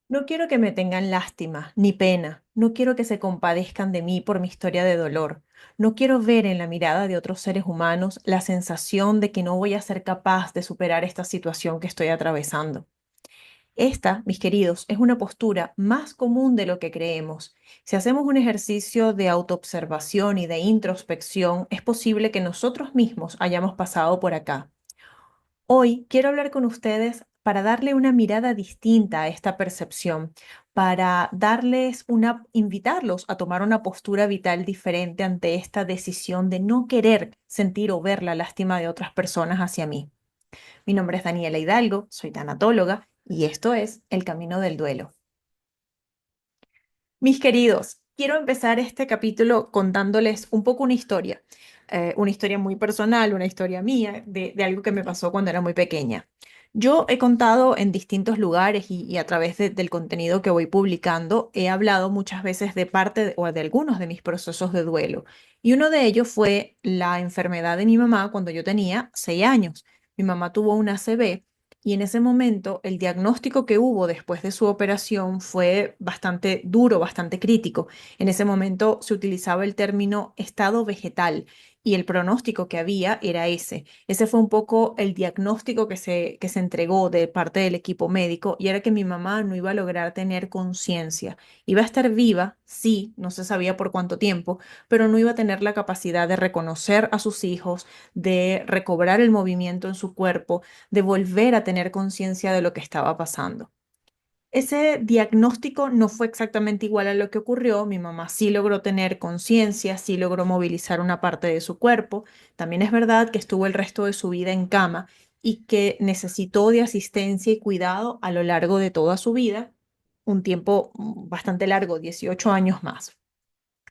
No quiero que me tengan lástima ni pena. No quiero que se compadezcan de mí por mi historia de dolor. No quiero ver en la mirada de otros seres humanos la sensación de que no voy a ser capaz de superar esta situación que estoy atravesando. Esta, mis queridos, es una postura más común de lo que creemos. Si hacemos un ejercicio de autoobservación y de introspección, es posible que nosotros mismos hayamos pasado por acá. Hoy quiero hablar con ustedes para darle una mirada distinta a esta percepción, para invitarlos a tomar una postura vital diferente ante esta decisión de no querer sentir o ver la lástima de otras personas hacia mí. Mi nombre es Daniela Hidalgo, soy tanatóloga y esto es El Camino del Duelo. Mis queridos, quiero empezar este capítulo contándoles un poco una historia muy personal, una historia mía, de algo que me pasó cuando era muy pequeña. Yo he contado en distintos lugares y a través del contenido que voy publicando, he hablado muchas veces de o de algunos de mis procesos de duelo. Y uno de ellos fue la enfermedad de mi mamá cuando yo tenía 6 años. Mi mamá tuvo una ACV y en ese momento el diagnóstico que hubo después de su operación fue bastante duro, bastante crítico. En ese momento se utilizaba el término estado vegetal y el pronóstico que había era ese. Ese fue un poco el diagnóstico que se entregó de parte del equipo médico y era que mi mamá no iba a lograr tener conciencia. Iba a estar viva, sí, no se sabía por cuánto tiempo, pero no iba a tener la capacidad de reconocer a sus hijos, de recobrar el movimiento en su cuerpo, de volver a tener conciencia de lo que estaba pasando. Ese diagnóstico no fue exactamente igual a lo que ocurrió. Mi mamá sí logró tener conciencia, sí logró movilizar una parte de su cuerpo. También es verdad que estuvo el resto de su vida en cama y que necesitó de asistencia y cuidado a lo largo de toda su vida, un tiempo bastante largo, 18 años más.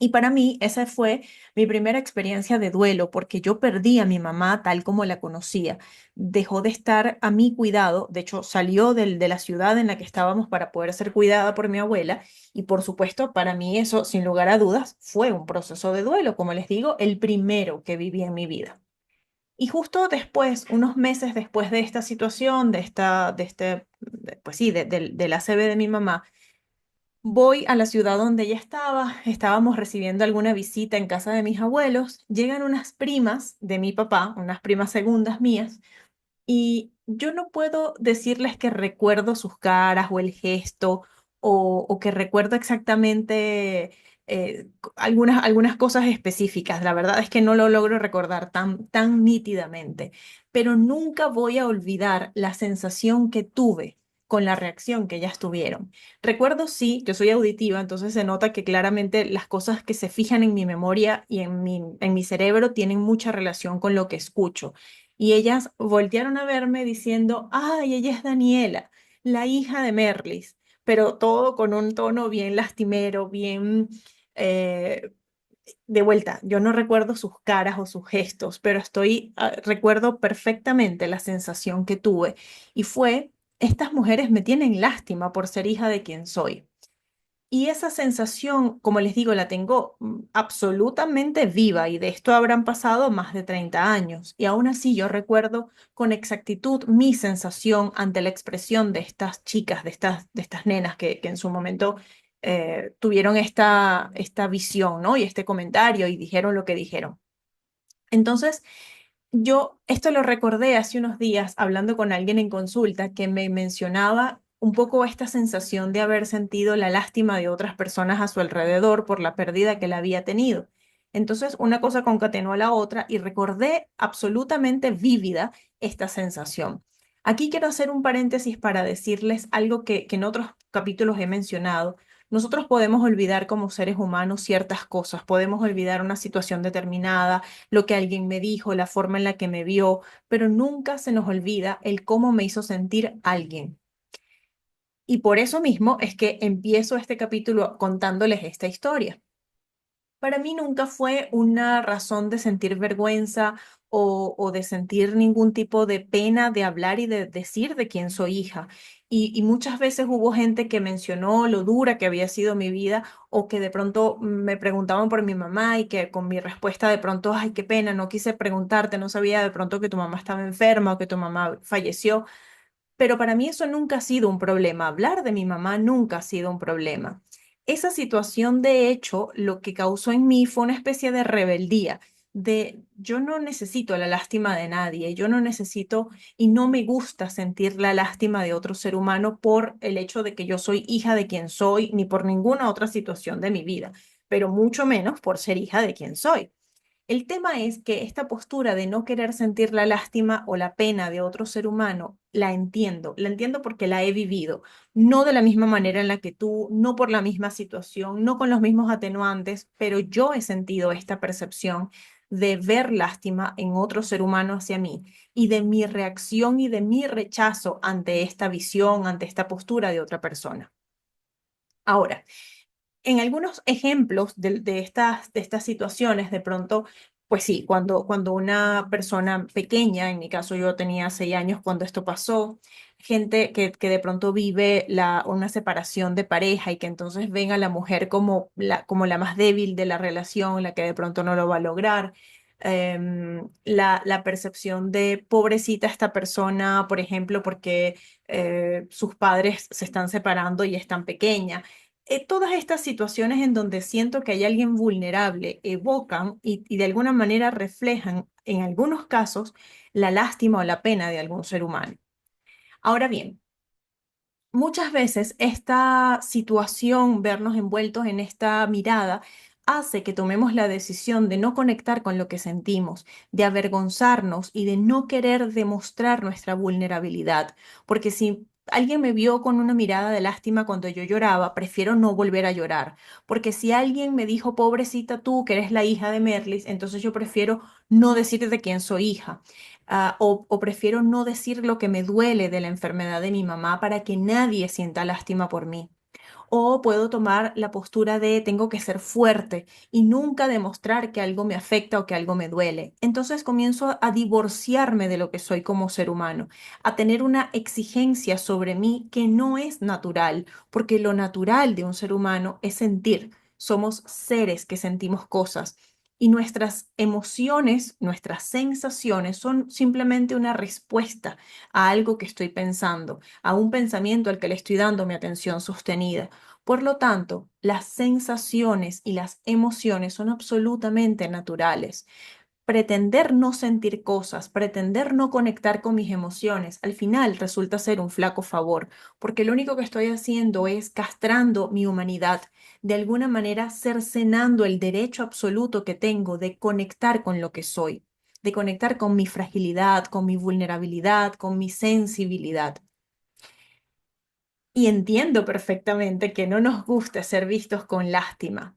Y para mí esa fue mi primera experiencia de duelo porque yo perdí a mi mamá tal como la conocía. Dejó de estar a mi cuidado, de hecho salió de la ciudad en la que estábamos para poder ser cuidada por mi abuela y por supuesto para mí eso sin lugar a dudas fue un proceso de duelo, como les digo, el primero que viví en mi vida. Y justo después, unos meses después de esta situación, pues sí, del ACV de mi mamá, voy a la ciudad donde ella estaba, estábamos recibiendo alguna visita en casa de mis abuelos, llegan unas primas de mi papá, unas primas segundas mías, y yo no puedo decirles que recuerdo sus caras o el gesto o que recuerdo exactamente algunas cosas específicas. La verdad es que no lo logro recordar tan nítidamente, pero nunca voy a olvidar la sensación que tuve con la reacción que ellas tuvieron. Recuerdo, sí, yo soy auditiva, entonces se nota que claramente las cosas que se fijan en mi memoria y en mi cerebro tienen mucha relación con lo que escucho. Y ellas voltearon a verme diciendo, ay, ella es Daniela, la hija de Merlis, pero todo con un tono bien lastimero, bien eh, de vuelta. Yo no recuerdo sus caras o sus gestos, pero recuerdo perfectamente la sensación que tuve y fue, estas mujeres me tienen lástima por ser hija de quien soy. Y esa sensación, como les digo, la tengo absolutamente viva y de esto habrán pasado más de 30 años. Y aún así yo recuerdo con exactitud mi sensación ante la expresión de estas chicas, de estas nenas que en su momento tuvieron esta visión, ¿no? Y este comentario y dijeron lo que dijeron. Entonces, yo esto lo recordé hace unos días hablando con alguien en consulta que me mencionaba un poco esta sensación de haber sentido la lástima de otras personas a su alrededor por la pérdida que él había tenido. Entonces, una cosa concatenó a la otra y recordé absolutamente vívida esta sensación. Aquí quiero hacer un paréntesis para decirles algo que en otros capítulos he mencionado. Nosotros podemos olvidar como seres humanos ciertas cosas, podemos olvidar una situación determinada, lo que alguien me dijo, la forma en la que me vio, pero nunca se nos olvida el cómo me hizo sentir alguien. Y por eso mismo es que empiezo este capítulo contándoles esta historia. Para mí nunca fue una razón de sentir vergüenza o de sentir ningún tipo de pena de hablar y de decir de quién soy hija. Y muchas veces hubo gente que mencionó lo dura que había sido mi vida o que de pronto me preguntaban por mi mamá y que con mi respuesta de pronto, ay, qué pena, no quise preguntarte, no sabía de pronto que tu mamá estaba enferma o que tu mamá falleció. pero para mí eso nunca ha sido un problema. Hablar de mi mamá nunca ha sido un problema. Esa situación, de hecho, lo que causó en mí fue una especie de rebeldía, de yo no necesito la lástima de nadie, yo no necesito y no me gusta sentir la lástima de otro ser humano por el hecho de que yo soy hija de quien soy, ni por ninguna otra situación de mi vida, pero mucho menos por ser hija de quien soy. El tema es que esta postura de no querer sentir la lástima o la pena de otro ser humano, la entiendo porque la he vivido, no de la misma manera en la que tú, no por la misma situación, no con los mismos atenuantes, pero yo he sentido esta percepción de ver lástima en otro ser humano hacia mí y de mi reacción y de mi rechazo ante esta visión, ante esta postura de otra persona. Ahora, en algunos ejemplos de estas situaciones, de pronto, pues sí, cuando una persona pequeña, en mi caso yo tenía 6 años cuando esto pasó, gente que de pronto vive una separación de pareja y que entonces ven a la mujer como la más débil de la relación, la que de pronto no lo va a lograr. La percepción de pobrecita esta persona, por ejemplo, porque sus padres se están separando y es tan pequeña. Todas estas situaciones en donde siento que hay alguien vulnerable evocan y de alguna manera reflejan, en algunos casos, la lástima o la pena de algún ser humano. Ahora bien, muchas veces esta situación, vernos envueltos en esta mirada, hace que tomemos la decisión de no conectar con lo que sentimos, de avergonzarnos y de no querer demostrar nuestra vulnerabilidad. Porque si alguien me vio con una mirada de lástima cuando yo lloraba, prefiero no volver a llorar. Porque si alguien me dijo, pobrecita tú, que eres la hija de Merlis, entonces yo prefiero no decir de quién soy hija. O prefiero no decir lo que me duele de la enfermedad de mi mamá para que nadie sienta lástima por mí. O puedo tomar la postura de tengo que ser fuerte y nunca demostrar que algo me afecta o que algo me duele. Entonces comienzo a divorciarme de lo que soy como ser humano, a tener una exigencia sobre mí que no es natural, porque lo natural de un ser humano es sentir. Somos seres que sentimos cosas. Y nuestras emociones, nuestras sensaciones son simplemente una respuesta a algo que estoy pensando, a un pensamiento al que le estoy dando mi atención sostenida. Por lo tanto, las sensaciones y las emociones son absolutamente naturales. Pretender no sentir cosas, pretender no conectar con mis emociones, al final resulta ser un flaco favor, porque lo único que estoy haciendo es castrando mi humanidad, de alguna manera cercenando el derecho absoluto que tengo de conectar con lo que soy, de conectar con mi fragilidad, con mi vulnerabilidad, con mi sensibilidad. Y entiendo perfectamente que no nos gusta ser vistos con lástima.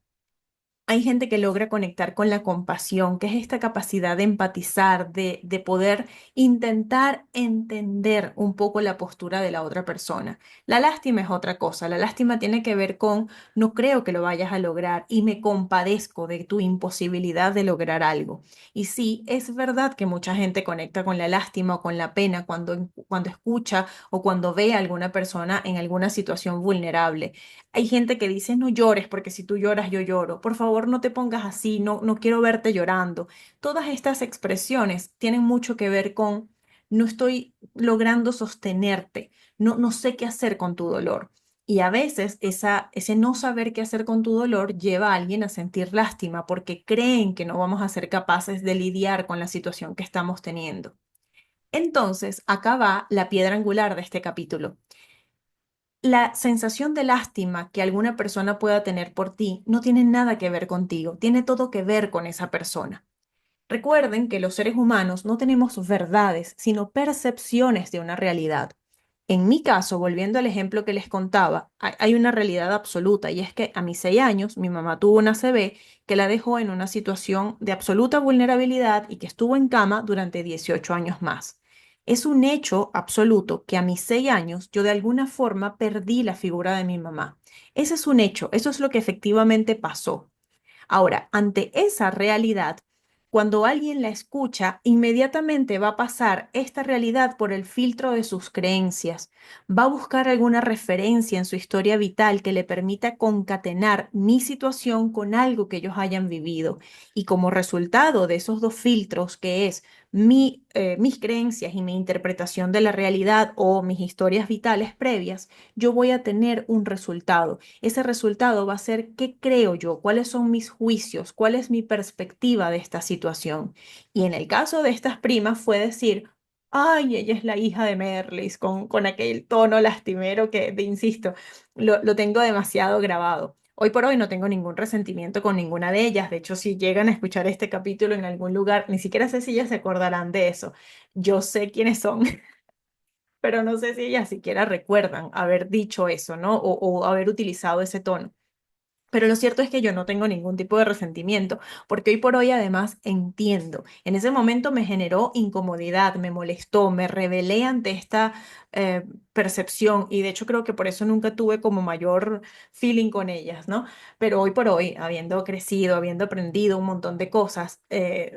Hay gente que logra conectar con la compasión, que es esta capacidad de empatizar, de poder intentar entender un poco la postura de la otra persona. La lástima es otra cosa. La lástima tiene que ver con no creo que lo vayas a lograr y me compadezco de tu imposibilidad de lograr algo. Y sí, es verdad que mucha gente conecta con la lástima o con la pena cuando escucha o cuando ve a alguna persona en alguna situación vulnerable. Hay gente que dice, no llores porque si tú lloras, yo lloro. Por favor, no te pongas así, no quiero verte llorando. Todas estas expresiones tienen mucho que ver con no estoy logrando sostenerte, no sé qué hacer con tu dolor. Y a veces ese no saber qué hacer con tu dolor lleva a alguien a sentir lástima porque creen que no vamos a ser capaces de lidiar con la situación que estamos teniendo. Entonces, acá va la piedra angular de este capítulo. La sensación de lástima que alguna persona pueda tener por ti no tiene nada que ver contigo, tiene todo que ver con esa persona. Recuerden que los seres humanos no tenemos verdades, sino percepciones de una realidad. En mi caso, volviendo al ejemplo que les contaba, hay una realidad absoluta y es que a mis 6 años mi mamá tuvo una ACV que la dejó en una situación de absoluta vulnerabilidad y que estuvo en cama durante 18 años más. Es un hecho absoluto que a mis 6 años yo de alguna forma perdí la figura de mi mamá. Ese es un hecho, eso es lo que efectivamente pasó. Ahora, ante esa realidad, cuando alguien la escucha, inmediatamente va a pasar esta realidad por el filtro de sus creencias, va a buscar alguna referencia en su historia vital que le permita concatenar mi situación con algo que ellos hayan vivido. Y como resultado de esos dos filtros, que es mis creencias y mi interpretación de la realidad o mis historias vitales previas, yo voy a tener un resultado. Ese resultado va a ser qué creo yo, cuáles son mis juicios, cuál es mi perspectiva de esta situación. Y en el caso de estas primas fue decir, ay, ella es la hija de Merlis, con aquel tono lastimero que, insisto, lo tengo demasiado grabado. Hoy por hoy no tengo ningún resentimiento con ninguna de ellas. De hecho, si llegan a escuchar este capítulo en algún lugar, ni siquiera sé si ellas se acordarán de eso. Yo sé quiénes son, pero no sé si ellas siquiera recuerdan haber dicho eso, ¿no? O haber utilizado ese tono. Pero lo cierto es que yo no tengo ningún tipo de resentimiento, porque hoy por hoy además entiendo. En ese momento me generó incomodidad, me molestó, me rebelé ante esta eh, percepción y de hecho creo que por eso nunca tuve como mayor feeling con ellas, ¿no? Pero hoy por hoy, habiendo crecido, habiendo aprendido un montón de cosas,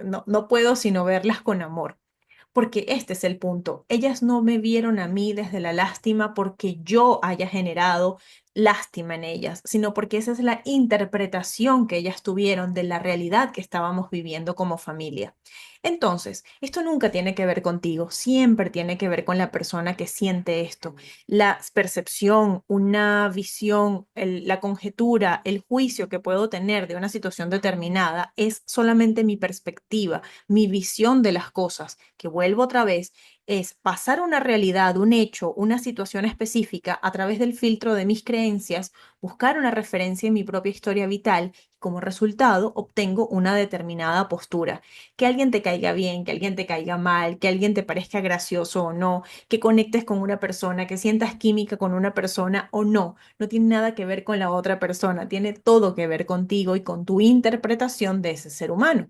no puedo sino verlas con amor. Porque este es el punto. Ellas no me vieron a mí desde la lástima porque yo haya generado lástima en ellas, sino porque esa es la interpretación que ellas tuvieron de la realidad que estábamos viviendo como familia. Entonces, esto nunca tiene que ver contigo, siempre tiene que ver con la persona que siente esto. La percepción, una visión, la conjetura, el juicio que puedo tener de una situación determinada es solamente mi perspectiva, mi visión de las cosas, que vuelvo otra vez, es pasar una realidad, un hecho, una situación específica a través del filtro de mis creencias, buscar una referencia en mi propia historia vital y como resultado obtengo una determinada postura. Que alguien te caiga bien, que alguien te caiga mal, que alguien te parezca gracioso o no, que conectes con una persona, que sientas química con una persona o no, no tiene nada que ver con la otra persona, tiene todo que ver contigo y con tu interpretación de ese ser humano.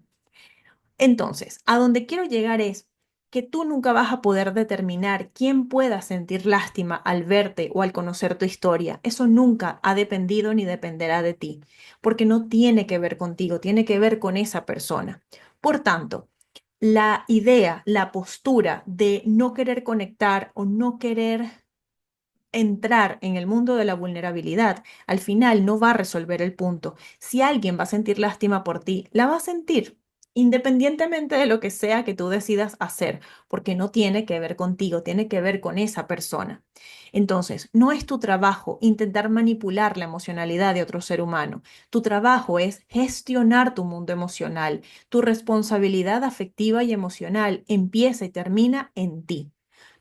Entonces, a donde quiero llegar es que tú nunca vas a poder determinar quién pueda sentir lástima al verte o al conocer tu historia. Eso nunca ha dependido ni dependerá de ti, porque no tiene que ver contigo, tiene que ver con esa persona. Por tanto, la idea, la postura de no querer conectar o no querer entrar en el mundo de la vulnerabilidad, al final no va a resolver el punto. Si alguien va a sentir lástima por ti, la va a sentir, independientemente de lo que sea que tú decidas hacer, porque no tiene que ver contigo, tiene que ver con esa persona. Entonces, no es tu trabajo intentar manipular la emocionalidad de otro ser humano. Tu trabajo es gestionar tu mundo emocional. Tu responsabilidad afectiva y emocional empieza y termina en ti.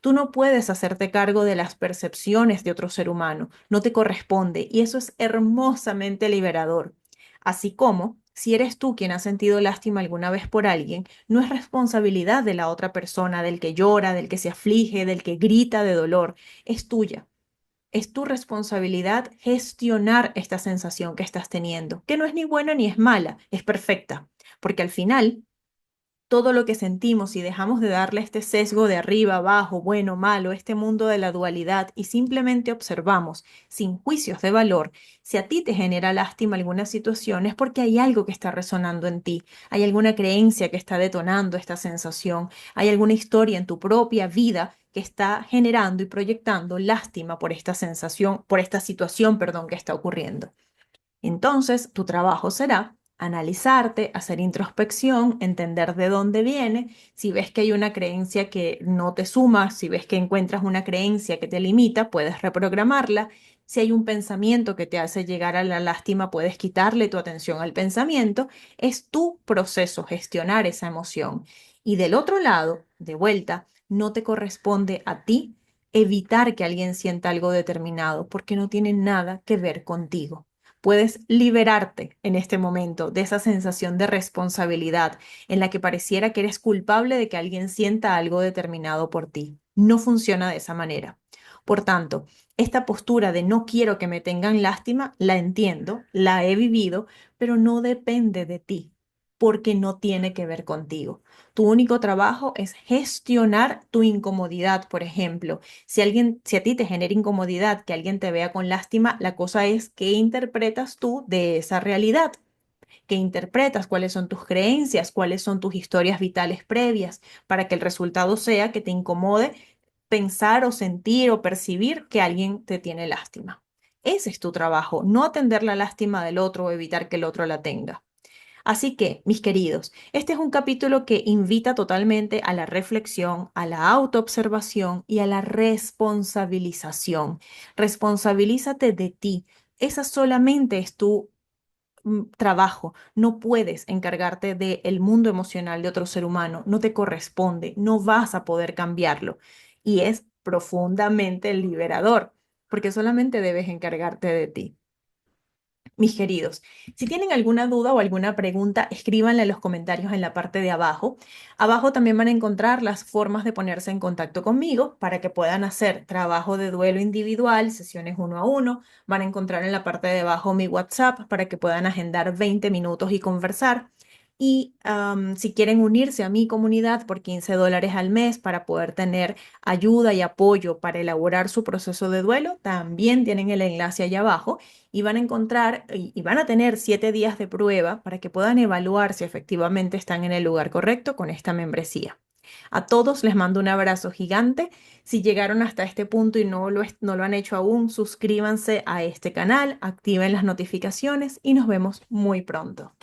Tú no puedes hacerte cargo de las percepciones de otro ser humano, no te corresponde y eso es hermosamente liberador. Así como, si eres tú quien ha sentido lástima alguna vez por alguien, no es responsabilidad de la otra persona, del que llora, del que se aflige, del que grita de dolor, es tuya. Es tu responsabilidad gestionar esta sensación que estás teniendo, que no es ni buena ni es mala, es perfecta, porque al final todo lo que sentimos y dejamos de darle este sesgo de arriba, abajo, bueno, malo, este mundo de la dualidad y simplemente observamos sin juicios de valor, si a ti te genera lástima alguna situación es porque hay algo que está resonando en ti, hay alguna creencia que está detonando esta sensación, hay alguna historia en tu propia vida que está generando y proyectando lástima por esta sensación, por esta situación, perdón, que está ocurriendo. Entonces, tu trabajo será analizarte, hacer introspección, entender de dónde viene. Si ves que hay una creencia que no te suma, si ves que encuentras una creencia que te limita, puedes reprogramarla. Si hay un pensamiento que te hace llegar a la lástima, puedes quitarle tu atención al pensamiento. Es tu proceso gestionar esa emoción. Y del otro lado, de vuelta, no te corresponde a ti evitar que alguien sienta algo determinado porque no tiene nada que ver contigo. Puedes liberarte en este momento de esa sensación de responsabilidad en la que pareciera que eres culpable de que alguien sienta algo determinado por ti. No funciona de esa manera. Por tanto, esta postura de no quiero que me tengan lástima, la entiendo, la he vivido, pero no depende de ti, porque no tiene que ver contigo. Tu único trabajo es gestionar tu incomodidad, por ejemplo. Si a ti te genera incomodidad que alguien te vea con lástima, la cosa es qué interpretas tú de esa realidad, qué interpretas, cuáles son tus creencias, cuáles son tus historias vitales previas, para que el resultado sea que te incomode pensar o sentir o percibir que alguien te tiene lástima. Ese es tu trabajo, no atender la lástima del otro o evitar que el otro la tenga. Así que, mis queridos, este es un capítulo que invita totalmente a la reflexión, a la autoobservación y a la responsabilización. Responsabilízate de ti. Esa solamente es tu trabajo. No puedes encargarte del mundo emocional de otro ser humano. No te corresponde. No vas a poder cambiarlo. Y es profundamente liberador, porque solamente debes encargarte de ti. Mis queridos, si tienen alguna duda o alguna pregunta, escríbanla en los comentarios en la parte de abajo. Abajo también van a encontrar las formas de ponerse en contacto conmigo para que puedan hacer trabajo de duelo individual, sesiones uno a uno. Van a encontrar en la parte de abajo mi WhatsApp para que puedan agendar 20 minutos y conversar. Y si quieren unirse a mi comunidad por $15 al mes para poder tener ayuda y apoyo para elaborar su proceso de duelo, también tienen el enlace allá abajo y van a encontrar y van a tener 7 días de prueba para que puedan evaluar si efectivamente están en el lugar correcto con esta membresía. A todos les mando un abrazo gigante. Si llegaron hasta este punto y no lo han hecho aún, suscríbanse a este canal, activen las notificaciones y nos vemos muy pronto.